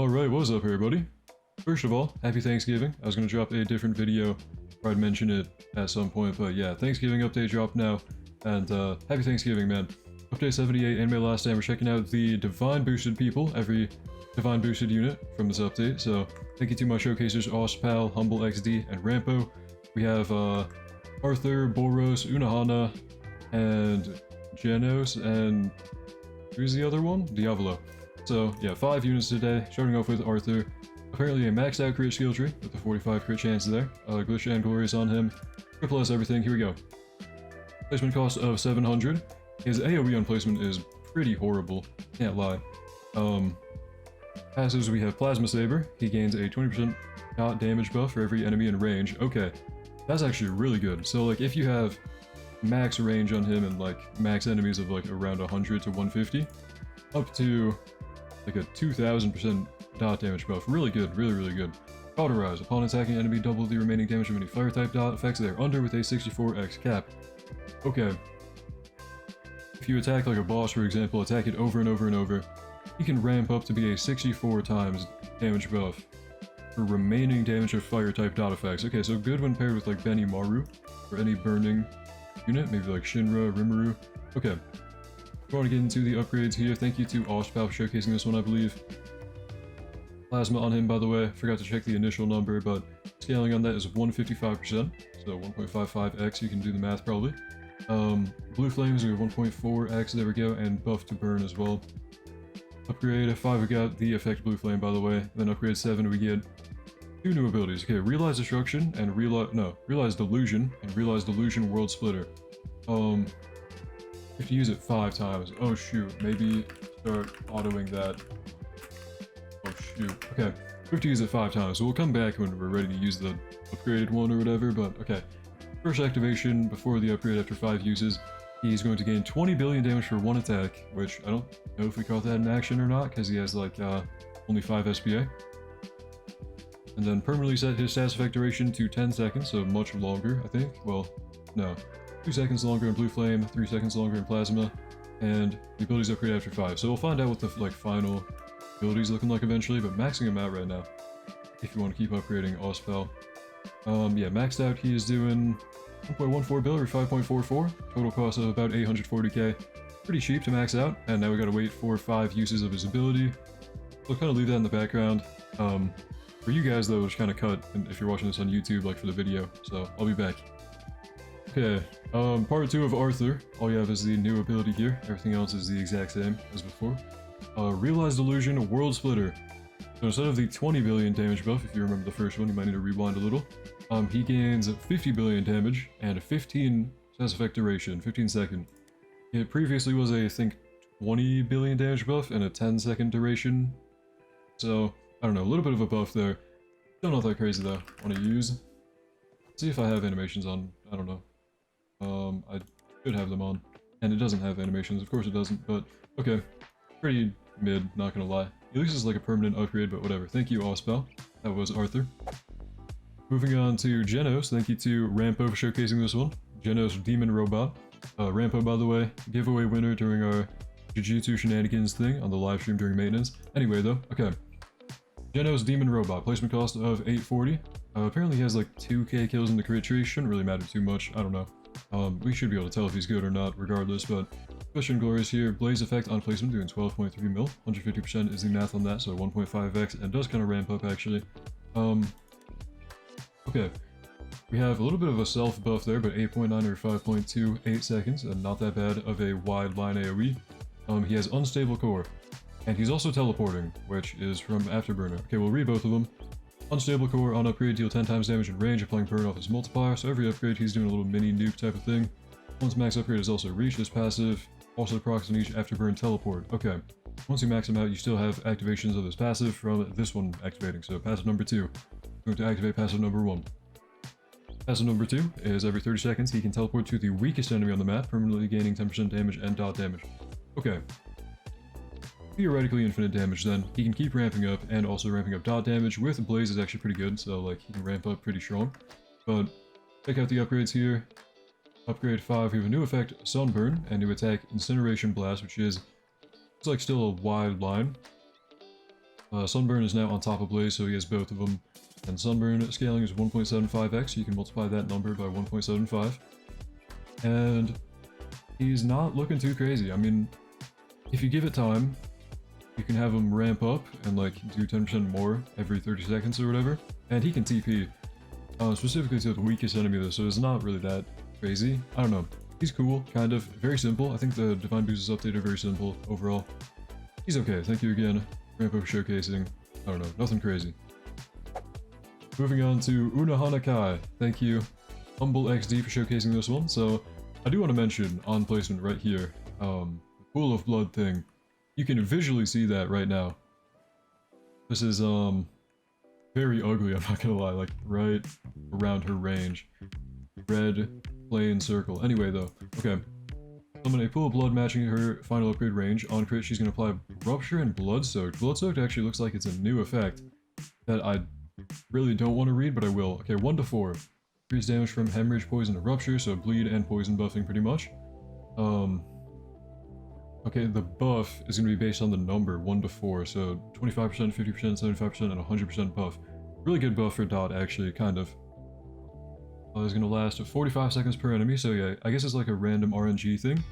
Alright, what's up everybody? First of all, happy Thanksgiving. I was going to drop a different video where I'd mention it at some point, but yeah, Thanksgiving update dropped now, and happy Thanksgiving, man. Update 78, anime last time, we're checking out the Divine Boosted people, every Divine Boosted unit from this update, so thank you to my showcasers AustPal, Humble XD, and Rampo. We have Arthur, Boros, Unohono, and Jenos, and who's the other one? Diabolo. So yeah, 5 units today, starting off with Arthur. Apparently a maxed out crit skill tree with the 45 crit chance there. Glitch and Glorious on him. Triple S everything, here we go. Placement cost of 700. His AoE on placement is pretty horrible, can't lie. Passives, we have Plasma Saber. He gains a 20% dot damage buff for every enemy in range. Okay, that's actually really good. So like if you have max range on him and like max enemies of like around 100 to 150, up to like a 2000% dot damage buff. Really good, really good. Cauterize. Upon attacking enemy, double the remaining damage of any fire type dot effects they are under with a 64x cap. Okay. If you attack like a boss, for example, attack it over and over and over, he can ramp up to be a 64 times damage buff for remaining damage of fire type dot effects. Okay, so good when paired with like Benimaru or any burning unit, maybe like Shinra, Rimuru. Okay. I want to get into the upgrades here. Thank you to AustPal for showcasing this one, I believe. Plasma on him, by the way. Forgot to check the initial number, but scaling on that is 155%. So 1.55x, you can do the math probably. Blue Flames, we have 1.4x, there we go, and Buff to Burn as well. Upgrade 5, we got the effect Blue Flame, by the way. Then upgrade 7, we get 2 new abilities. Okay, Realize Destruction and Realize Delusion and Realize Delusion World Splitter. You have to use it 5 times. Oh shoot, maybe start autoing that. Oh shoot. Okay, we have to use it 5 times, so we'll come back when we're ready to use the upgraded one or whatever, but okay. First activation before the upgrade after 5 uses, he's going to gain 20 billion damage for 1 attack, which I don't know if we caught that in action or not, because he has like only 5 SPA. And then permanently set his status effect duration to 10 seconds, so much longer, I think. Well, no. 2 seconds longer in Blue Flame, 3 seconds longer in Plasma, and the abilities upgrade after 5. So we'll find out what the like final abilities looking like eventually, but maxing him out right now, if you want to keep upgrading AustPal. Yeah, maxed out he is doing 1.14 bill or 5.44, total cost of about 840k. Pretty cheap to max out, and now we gotta wait for 5 uses of his ability. We'll kind of leave that in the background. For you guys though, it's kind of cut if you're watching this on YouTube, like for the video, so I'll be back. Okay, part 2 of Arthur. All you have is the new ability here. Everything else is the exact same as before. Realize Delusion World Splitter. So instead of the 20 billion damage buff, if you remember the first one, you might need to rewind a little. He gains 50 billion damage and a 15 status effect duration, 15 second. It previously was a, I think, 20 billion damage buff and a 10 second duration. So, I don't know, a little bit of a buff there. Still not that crazy though. Want to use? See if I have animations on, I don't know. I should have them on. And it doesn't have animations, of course it doesn't, but okay. Pretty mid, not gonna lie. At least it's like a permanent upgrade, but whatever. Thank you, AustPal. That was Arthur. Moving on to Jenos, thank you to Rampo for showcasing this one. Jenos Demon Robot. Rampo, by the way, giveaway winner during our Jujutsu Shenanigans thing on the live stream during maintenance. Anyway though, okay. Jenos Demon Robot, placement cost of 840. Apparently he has like 2k kills in the crit tree, shouldn't really matter too much, I don't know. We should be able to tell if he's good or not regardless, but Glitch and Glorious here, Blaze effect on placement doing 12.3 mil, 150% is the math on that, so 1.5x, and does kind of ramp up actually. Okay, we have a little bit of a self buff there, but 8.9 or 5.28 seconds, and not that bad of a wide line AoE. He has Unstable Core, and he's also teleporting, which is from Afterburner. Okay, we'll read both of them. Unstable Core on upgrade, deal 10 times damage in range, applying burn off his multiplier, so every upgrade he's doing a little mini nuke type of thing. Once max upgrade is also reached, his passive also procs on each Afterburn teleport. Okay, once you max him out, you still have activations of his passive from this one activating, so passive number 2. Going to activate passive number 1. Passive number 2 is every 30 seconds he can teleport to the weakest enemy on the map, permanently gaining 10% damage and dot damage. Okay. Theoretically infinite damage then. He can keep ramping up and also ramping up dot damage. With Blaze is actually pretty good, so like he can ramp up pretty strong. But check out the upgrades here. Upgrade 5, we have a new effect, Sunburn, and new attack, Incineration Blast, which is, it's like still a wide line. Sunburn is now on top of Blaze, so he has both of them. And Sunburn scaling is 1.75x, so you can multiply that number by 1.75. And he's not looking too crazy. I mean, if you give it time, you can have him ramp up and like do 10% more every 30 seconds or whatever. And he can TP, specifically to the weakest enemy though, so it's not really that crazy. I don't know. He's cool, kind of. Very simple. I think the Divine Boosts update are very simple overall. He's okay. Thank you again, Rampo, for showcasing. I don't know. Nothing crazy. Moving on to Unohono. Thank you, Humble XD, for showcasing this one. So, I do want to mention, on placement right here, the Pool of Blood thing. You can visually see that right now. This is, very ugly, I'm not gonna lie, like, right around her range. Red, plain circle. Anyway, though, okay. Summon a Pool of Blood matching her final upgrade range. On crit, she's gonna apply Rupture and Blood Soaked. Blood Soaked actually looks like it's a new effect that I really don't want to read, but I will. Okay, 1 to 4. Increase damage from Hemorrhage, Poison, and Rupture, so bleed and poison buffing pretty much. Okay, the buff is going to be based on the number, 1 to 4, so 25%, 50%, 75%, and 100% buff. Really good buff for Dot, actually, kind of. It's going to last 45 seconds per enemy, so yeah, I guess it's like a random RNG thing,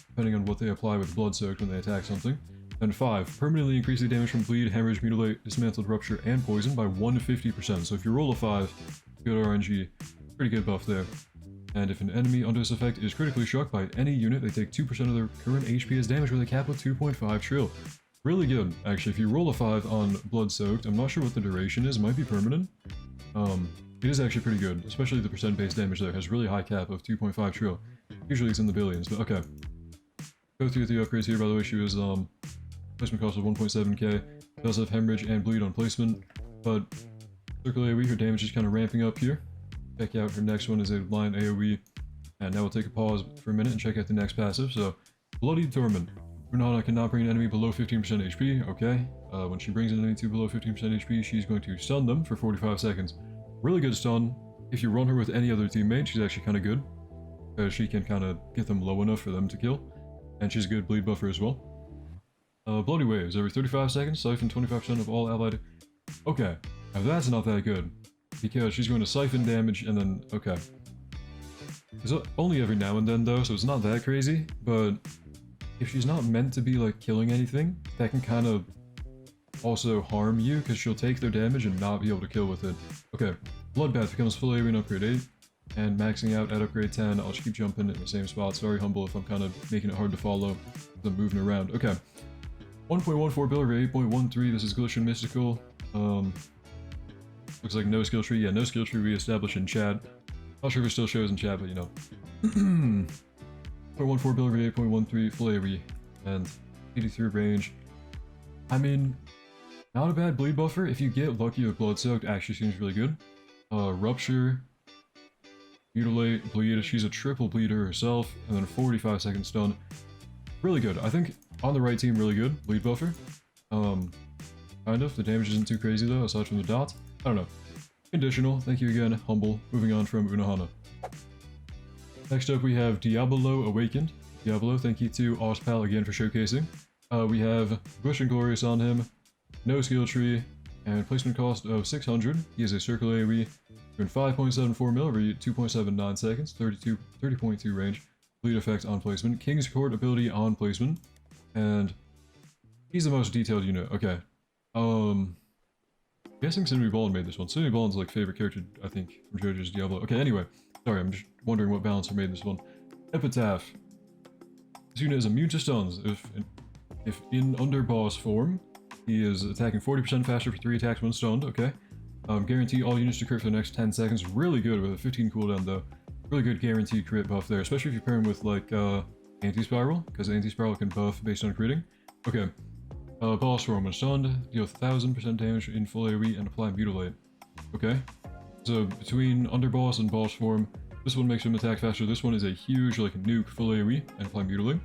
depending on what they apply with Blood Soaked when they attack something. And 5, permanently increase the damage from Bleed, Hemorrhage, Mutilate, Dismantled, Rupture, and Poison by 150%. So if you roll a 5, good RNG, pretty good buff there. And if an enemy under this effect is critically struck by any unit, they take 2% of their current HP as damage with a cap of 2.5 trill. Really good, actually. If you roll a 5 on Blood Soaked, I'm not sure what the duration is, it might be permanent. It is actually pretty good, especially the percent-based damage there has really high cap of 2.5 trill. Usually it's in the billions, but okay. Go through the upgrades here, by the way. She was, placement cost of 1.7k, does have Hemorrhage and Bleed on placement, but Circle AoE, her damage is kind of ramping up here. Check out her next one is a line AoE, and now we'll take a pause for a minute and check out the next passive. So, Bloody Torment. Unohono cannot bring an enemy below 15% HP, okay. When she brings an enemy to below 15% HP, she's going to stun them for 45 seconds. Really good stun. If you run her with any other teammate, she's actually kind of good, because she can kind of get them low enough for them to kill, and she's a good bleed buffer as well. Bloody Waves, every 35 seconds, siphon 25% of all allied... Okay, now that's not that good, because she's going to siphon damage and then... Okay. It's only every now and then though, so it's not that crazy, but if she's not meant to be like killing anything, that can kind of also harm you, because she'll take their damage and not be able to kill with it. Okay, Bloodbath becomes full AoE in upgrade 8, and maxing out at upgrade 10, I'll just keep jumping in the same spots. Very humble if I'm kind of making it hard to follow, if I'm moving around. Okay. 1.14 bill rate, 8.13, this is Glitch and Mystical. Looks like no skill tree. Yeah, no skill tree we established in chat. Not sure if it still shows in chat, but you know. 0.14 bill rate, 8.13 full AoE, and 83 range. I mean, not a bad bleed buffer. If you get lucky with Blood Soaked, actually seems really good. Rupture, Mutilate, Bleed, she's a triple bleeder herself, and then 45 second stun. Really good. I think on the right team, really good. Bleed buffer. Kind of. The damage isn't too crazy though, aside from the dot. I don't know. Conditional. Thank you again, Humble. Moving on from Unohono. Next up we have Diabolo Awakened. Diabolo, thank you to AustPal again for showcasing. We have Bush and Glorious on him, no skill tree, and placement cost of 600. He has a circle AoE, doing 5.74 mil every 2.79 seconds, 30.2 range. Bleed effect on placement, King's Court ability on placement, and he's the most detailed unit. Okay. I'm guessing Cinnamon Ballin made this one. Cinnamon Ballin's like favorite character, I think, from JoJo's Diablo. Okay, anyway. Sorry, I'm just wondering what balancer made this one. Epitaph. This unit is immune to stuns. If in underboss form, he is attacking 40% faster for 3 attacks when stunned, okay. Guarantee all units to crit for the next 10 seconds. Really good with a 15 cooldown though. Really good guaranteed crit buff there, especially if you pair him with like Anti-Spiral, because Anti-Spiral can buff based on critting. Okay. Boss form when stunned, deal 1000% damage in full AoE and apply Mutilate. Okay. So between underboss and boss form, this one makes him attack faster. This one is a huge like nuke full AoE and apply Mutilate.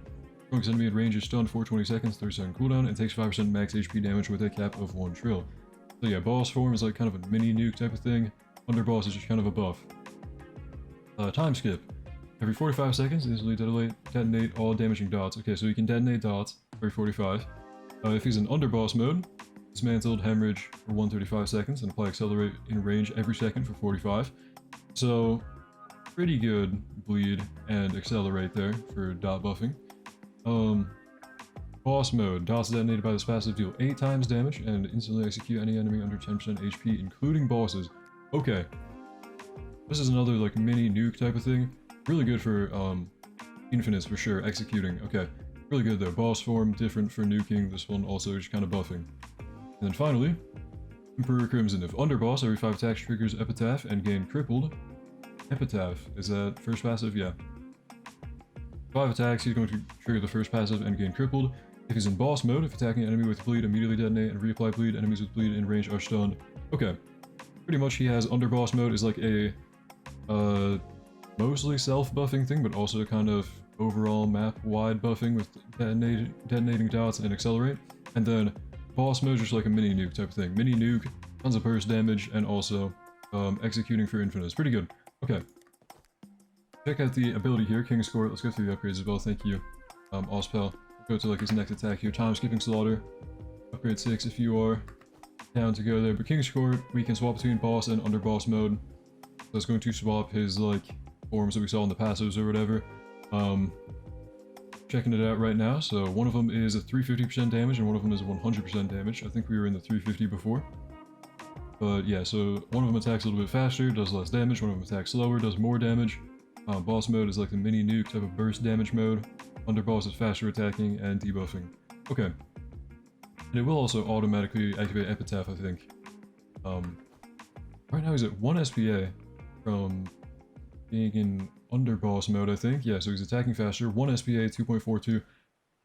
Focus enemy at range is stunned for 20 seconds, 30 second cooldown, and takes 5% max HP damage with a cap of 1 trill. So yeah, boss form is like kind of a mini nuke type of thing. Underboss is just kind of a buff. Time skip. Every 45 seconds, instantly detonate all damaging dots. Okay, so you can detonate dots every 45. If he's in underboss mode, dismantled, hemorrhage for 135 seconds, and apply accelerate in range every second for 45. So, pretty good bleed and accelerate there for dot buffing. Boss mode. Dots detonated by this passive deal 8 times damage and instantly execute any enemy under 10% HP, including bosses. Okay. This is another like mini nuke type of thing. Really good for infinites for sure, executing. Okay. Really good though. Boss form, different for nuking. This one also just kind of buffing. And then finally, Emperor Crimson. If underboss, every 5 attacks triggers Epitaph and gain crippled. Epitaph. Is that first passive? Yeah. 5 attacks, he's going to trigger the first passive and gain crippled. If he's in boss mode, if attacking an enemy with bleed, immediately detonate and reapply bleed. Enemies with bleed in range are stunned. Okay. Pretty much he has underboss mode is like a mostly self-buffing thing, but also kind of overall map-wide buffing with detonating dots and accelerate. And then boss mode is just like a mini nuke type of thing. Mini nuke, tons of burst damage, and also executing for infinite. It's pretty good. Okay. Check out the ability here, King's Court. Let's go through the upgrades as well. Thank you, AustPal. Go to like his next attack here. Time skipping slaughter. Upgrade 6 if you are down to go there. But King's Court, we can swap between boss and underboss mode. So it's going to swap his like forms that we saw in the passives or whatever. Checking it out right now. So one of them is a 350% damage and one of them is 100% damage. I think we were in the 350 before. But yeah, so one of them attacks a little bit faster, does less damage. One of them attacks slower, does more damage. Boss mode is like the mini nuke type of burst damage mode. Underboss is faster attacking and debuffing. Okay. And it will also automatically activate Epitaph, I think. Right now he's at 1 SPA from being in underboss mode, I think. Yeah, so he's attacking faster. 1 SPA, 2.42.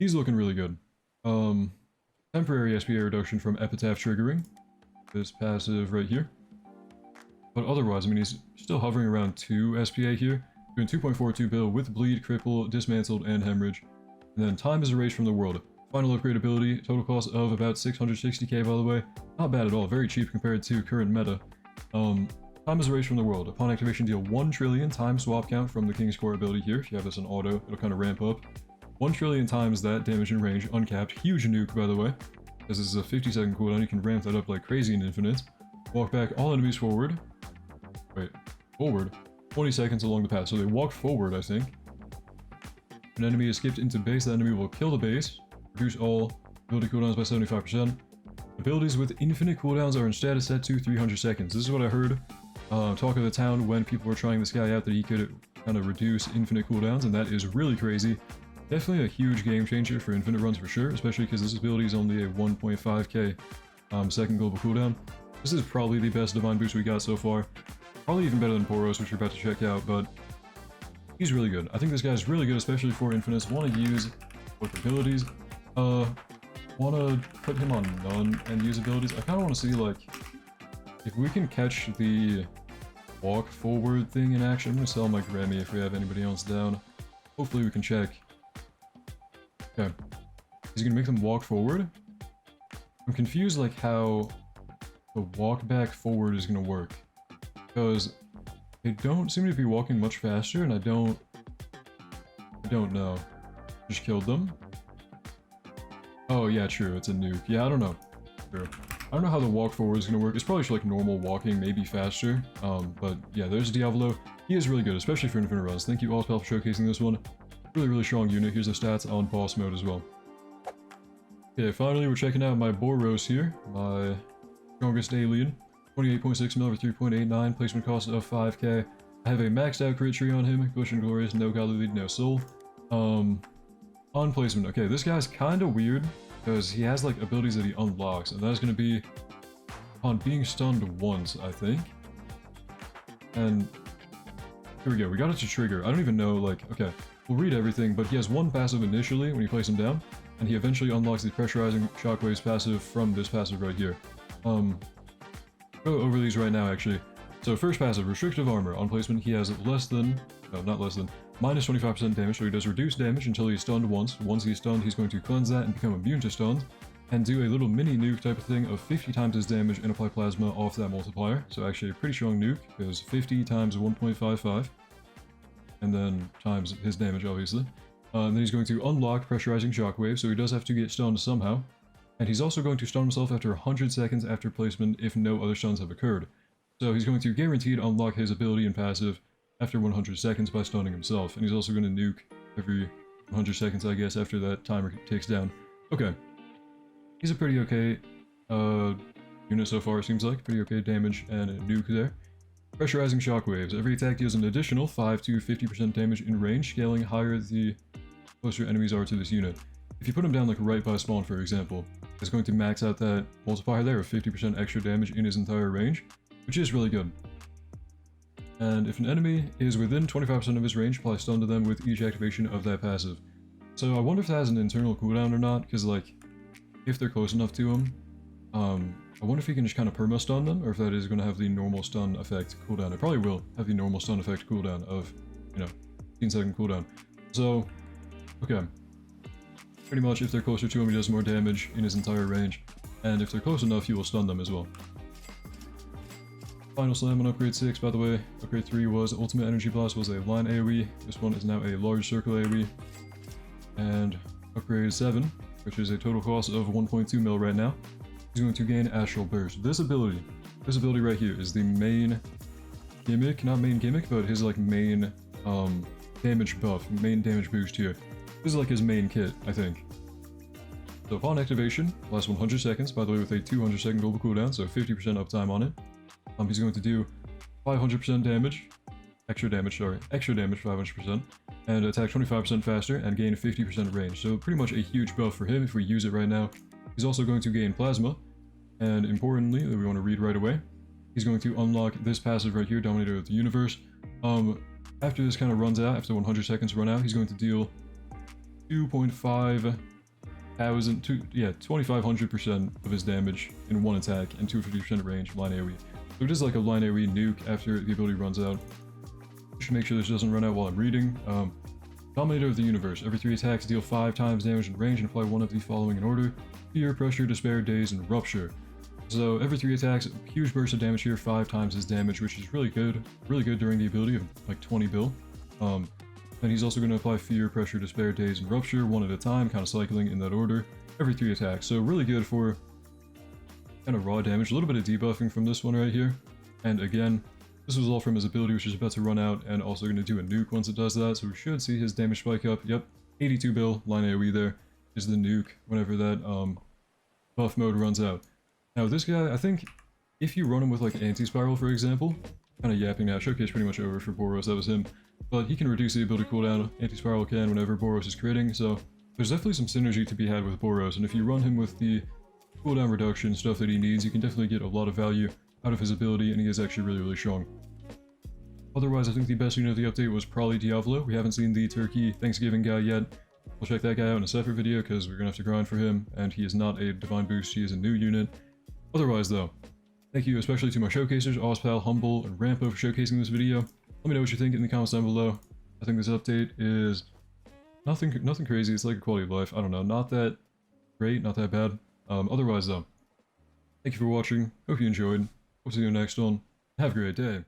He's looking really good. Temporary SPA reduction from Epitaph triggering. This passive right here. But otherwise, I mean, he's still hovering around 2 SPA here. Doing 2.42 bill with bleed, cripple, dismantled, and hemorrhage. And then time is erased from the world. Final upgrade ability, total cost of about 660k by the way. Not bad at all, very cheap compared to current meta. Time is erased from the world. Upon activation deal 1 trillion time swap count from the King's Court ability here. If you have this on auto, it'll kind of ramp up. 1 trillion times that damage in range, uncapped. Huge nuke by the way. As this is a 50-second cooldown, you can ramp that up like crazy in infinite. Walk back all enemies forward. Wait, forward? 20 seconds along the path. So they walk forward, I think. An enemy is skipped into base, the enemy will kill the base. Reduce all ability cooldowns by 75%. Abilities with infinite cooldowns are instead set to 300 seconds. This is what I heard talk of the town when people were trying this guy out, that he could kind of reduce infinite cooldowns, and that is really crazy. Definitely a huge game changer for infinite runs for sure, especially because this ability is only a 1.5k second global cooldown. This is probably the best divine boost we got so far. Probably even better than Poros, which we're about to check out, but he's really good. I think this guy's really good, especially for infinites. Want to use both abilities. Want to put him on none and use abilities. I kind of want to see, like, if we can catch the walk forward thing in action. I'm going to sell my Grammy if we have anybody else down. Hopefully we can check. Okay. He's going to make them walk forward. I'm confused, like, how the walk back forward is going to work. Because they don't seem to be walking much faster, and I don't know. Just killed them. Oh yeah, true, it's a nuke. Yeah, I don't know. True. I don't know how the walk forward is gonna work. It's probably just like normal walking, maybe faster. But yeah, there's Diabolo. He is really good, especially for infinite runs. Thank you, AustPal, for showcasing this one. Really, really strong unit. Here's the stats on boss mode as well. Okay, finally, we're checking out my Boros here. My strongest alien. 28.6 mil for 3.89, placement cost of 5k. I have a maxed out crit tree on him, Glitch and Glorious, no godly lead, no soul. On placement, okay, this guy's kind of weird, because he has like abilities that he unlocks, and that is going to be on being stunned once, I think. And here we go, we got it to trigger. I don't even know, like, okay, we'll read everything, but he has one passive initially when you place him down, and he eventually unlocks the pressurizing shockwaves passive from this passive right here. Go over these right now, actually. So first passive, restrictive armor. On placement, he has minus 25% damage, so he does reduce damage until he's stunned once. Once he's stunned, he's going to cleanse that and become immune to stuns, and do a little mini nuke type of thing of 50 times his damage and apply plasma off that multiplier. So actually a pretty strong nuke, because 50 times 1.55, and then times his damage, obviously. And then he's going to unlock pressurizing shockwave, so he does have to get stunned somehow. And he's also going to stun himself after 100 seconds after placement if no other stuns have occurred. So he's going to guaranteed unlock his ability and passive after 100 seconds by stunning himself. And he's also going to nuke every 100 seconds, I guess, after that timer takes down. Okay. He's a pretty okay unit so far, seems like. Pretty okay damage and a nuke there. Pressurizing shockwaves. Every attack deals an additional 5 to 50% damage in range, scaling higher the closer enemies are to this unit. If you put him down like right by spawn, for example, it's going to max out that multiplier there of 50% extra damage in his entire range, which is really good. And if an enemy is within 25% of his range, apply stun to them with each activation of that passive. So I wonder if that has an internal cooldown or not, because like, if they're close enough to him, I wonder if he can just kind of perma-stun them, or if that is going to have the normal stun effect cooldown. It probably will have the normal stun effect cooldown of, 15-second cooldown. So, okay. Pretty much, if they're closer to him, he does more damage in his entire range, and if they're close enough, he will stun them as well. Final slam on upgrade 6, by the way. Upgrade 3 was Ultimate Energy Blast, was a line AoE. This one is now a large circle AoE. And upgrade 7, which is a total cost of 1.2 mil right now, he's going to gain Astral Burst. This ability right here is the main gimmick, not main gimmick, but his like main damage buff, main damage boost here. This is like his main kit, I think. So upon activation, lasts 100 seconds, by the way with a 200 second global cooldown, so 50% uptime on it. He's going to do 500% damage, extra damage 500%, and attack 25% faster and gain 50% range. So pretty much a huge buff for him if we use it right now. He's also going to gain Plasma, and importantly, that we want to read right away, he's going to unlock this passive right here, Dominator of the Universe. After this kind of runs out, after 100 seconds run out, he's going to deal 2500% of his damage in one attack and 250% range line AoE. So it is like a line AoE nuke after the ability runs out. Should make sure this doesn't run out while I'm reading. Dominator of the Universe. Every 3 attacks deal 5 times damage in range and apply one of the following in order: Fear, Pressure, Despair, Daze, and Rupture. So every 3 attacks, huge burst of damage here, 5 times his damage, which is really good during the ability of like 20 bill. And he's also going to apply Fear, Pressure, Despair, Daze, and Rupture one at a time, kind of cycling in that order, every 3 attacks. So really good for kind of raw damage, a little bit of debuffing from this one right here. And again, this was all from his ability, which is about to run out, and also going to do a nuke once it does that, so we should see his damage spike up. Yep, 82 bill, line AoE there, is the nuke whenever that buff mode runs out. Now this guy, I think, if you run him with like Anti-Spiral, for example, kind of yapping now, showcase pretty much over for Boros, that was him, but he can reduce the ability cooldown, Anti-Spiral can whenever Boros is critting, so there's definitely some synergy to be had with Boros, and if you run him with the cooldown reduction stuff that he needs, you can definitely get a lot of value out of his ability, and he is actually really strong. Otherwise, I think the best unit of the update was probably Diabolo. We haven't seen the Turkey Thanksgiving guy yet. We'll check that guy out in a separate video because we're gonna have to grind for him, and he is not a Divine Boost, he is a new unit. Otherwise though, thank you especially to my showcasers, AustPal, Humble, and Rampo for showcasing this video. Let me know what you think in the comments down below. I think this update is nothing crazy, it's like a quality of life, I don't know, not that great, not that bad. Otherwise though, thank you for watching, hope you enjoyed, hope to see you next one, have a great day.